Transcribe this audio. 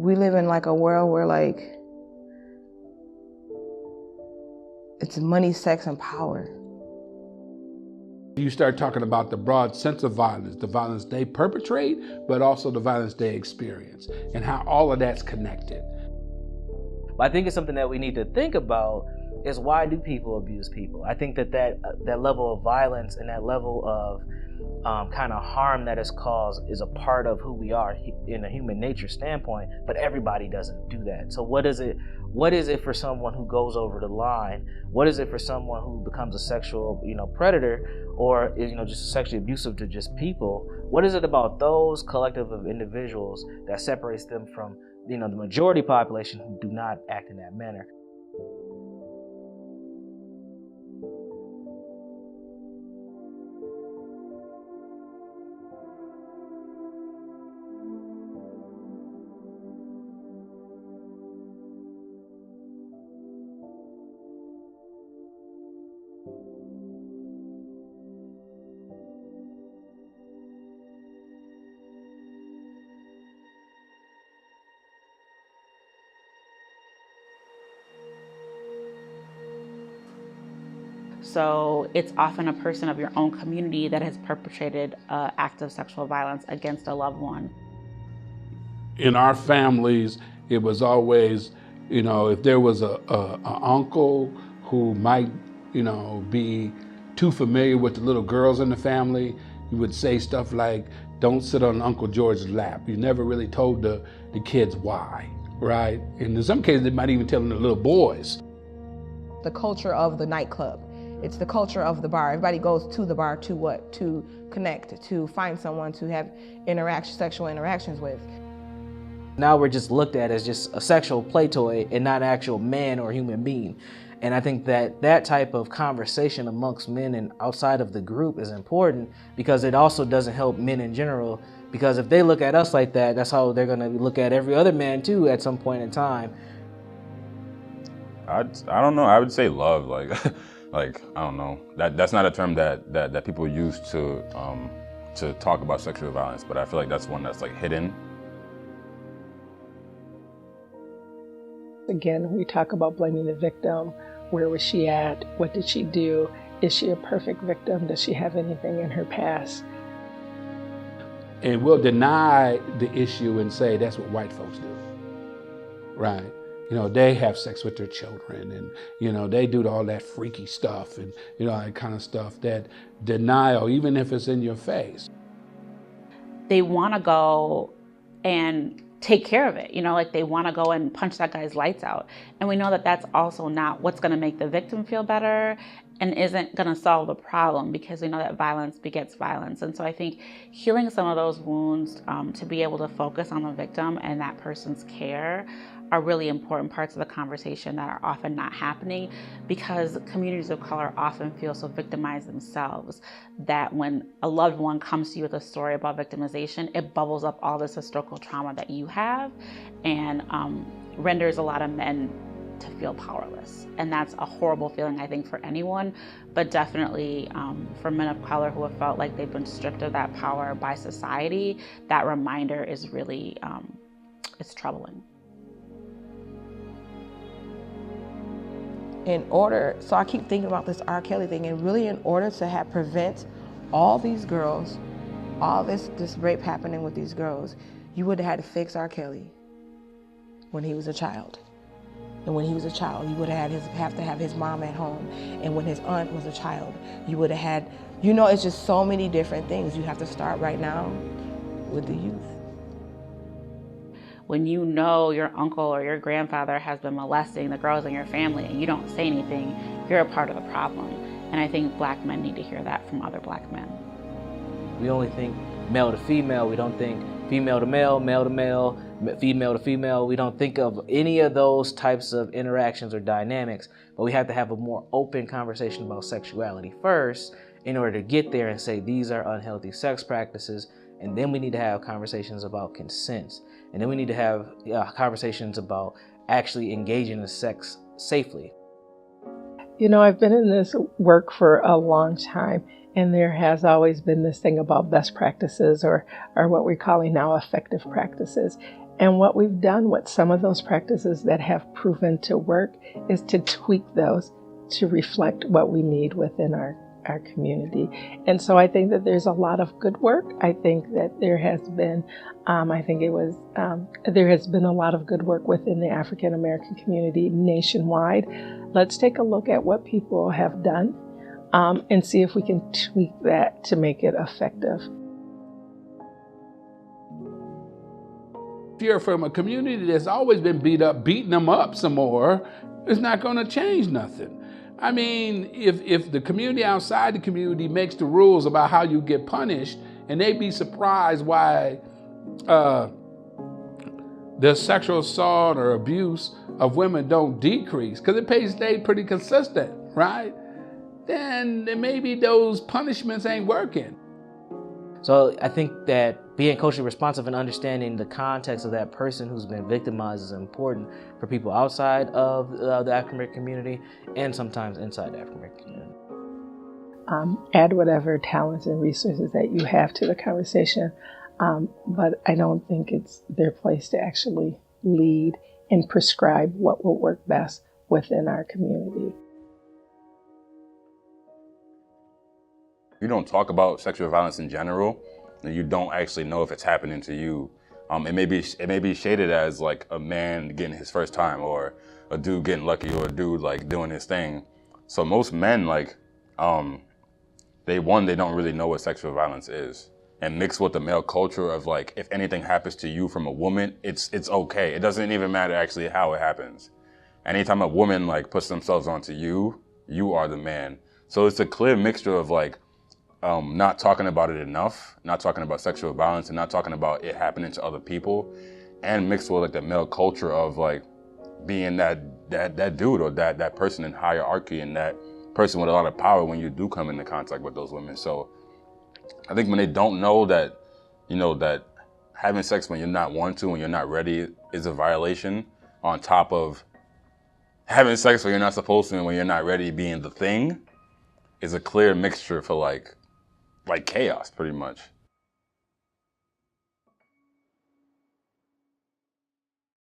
we live in like a world where like it's money, sex, and power. You start talking about the broad sense of violence, the violence they perpetrate, but also the violence they experience, and how all of that's connected. I think it's something that we need to think about is why do people abuse people? I think that level of violence and that level of kind of harm that is caused is a part of who we are in a human nature standpoint, but everybody doesn't do that. So what is it for someone who goes over the line? What is it for someone who becomes a sexual, predator or is, just sexually abusive to just people? What is it about those collective of individuals that separates them from, the majority population who do not act in that manner? So it's often a person of your own community that has perpetrated an act of sexual violence against a loved one. In our families, it was always, if there was a uncle who might, be too familiar with the little girls in the family, you would say stuff like, don't sit on Uncle George's lap. You never really told the kids why, right? And in some cases, they might even tell them the little boys. The culture of the nightclub. It's the culture of the bar. Everybody goes to the bar to what? To connect, to find someone to have sexual interactions with. Now we're just looked at as just a sexual play toy and not an actual man or human being. And I think that type of conversation amongst men and outside of the group is important because it also doesn't help men in general. Because if they look at us like that, that's how they're gonna look at every other man too at some point in time. I don't know. I would say love. Like I don't know. That's not a term that people use to talk about sexual violence, but I feel like that's one that's like hidden. Again, we talk about blaming the victim. Where was she at? What did she do? Is she a perfect victim? Does she have anything in her past? And we'll deny the issue and say that's what white folks do, right? They have sex with their children and, they do all that freaky stuff and, that kind of stuff, that denial, even if it's in your face. They want to go and take care of it, like they want to go and punch that guy's lights out. And we know that that's also not what's going to make the victim feel better and isn't going to solve the problem, because we know that violence begets violence. And so I think healing some of those wounds to be able to focus on the victim and that person's care are really important parts of the conversation that are often not happening, because communities of color often feel so victimized themselves that when a loved one comes to you with a story about victimization, it bubbles up all this historical trauma that you have and renders a lot of men to feel powerless. And that's a horrible feeling, I think, for anyone, but definitely for men of color who have felt like they've been stripped of that power by society. That reminder is really, it's troubling. So I keep thinking about this R. Kelly thing, and really in order to prevent all these girls, all this rape happening with these girls, you would have had to fix R. Kelly when he was a child. And when he was a child, you would have to have his mom at home. And when his aunt was a child, you would have had, it's just so many different things. You have to start right now with the youth. When your uncle or your grandfather has been molesting the girls in your family and you don't say anything, you're a part of the problem. And I think Black men need to hear that from other Black men. We only think male to female. We don't think female to male, male to male, female to female. We don't think of any of those types of interactions or dynamics, but we have to have a more open conversation about sexuality first in order to get there and say these are unhealthy sex practices. And then we need to have conversations about consent. And then we need to have conversations about actually engaging in sex safely. I've been in this work for a long time, and there has always been this thing about best practices or what we're calling now effective practices. And what we've done with some of those practices that have proven to work is to tweak those to reflect what we need within our community. And so I think that there's a lot of good work. I think that there has been, there has been a lot of good work within the African American community nationwide. Let's take a look at what people have done and see if we can tweak that to make it effective. If you're from a community that's always been beat up, beating them up some more, it's not going to change nothing. I mean, if the community outside the community makes the rules about how you get punished, and they'd be surprised why the sexual assault or abuse of women don't decrease, because it stayed pretty consistent, right? Then maybe those punishments ain't working. So I think that being culturally responsive and understanding the context of that person who's been victimized is important for people outside of the African American community and sometimes inside the African American community. Add whatever talents and resources that you have to the conversation, but I don't think it's their place to actually lead and prescribe what will work best within our community. You don't talk about sexual violence in general, and you don't actually know if it's happening to you. It may be shaded as like a man getting his first time, or a dude getting lucky, or a dude like doing his thing. So most men like, they don't really know what sexual violence is, and mixed with the male culture of like, if anything happens to you from a woman, it's okay. It doesn't even matter actually how it happens. Anytime a woman like puts themselves onto you, you are the man. So it's a clear mixture of like, not talking about it enough, not talking about sexual violence, and not talking about it happening to other people, and mixed with like the male culture of like being that dude or that person in hierarchy and that person with a lot of power when you do come into contact with those women. So I think when they don't know that, you know, that having sex when you're not want to, when you're not ready is a violation, on top of having sex when you're not supposed to and when you're not ready being the thing, is a clear mixture for like chaos, pretty much.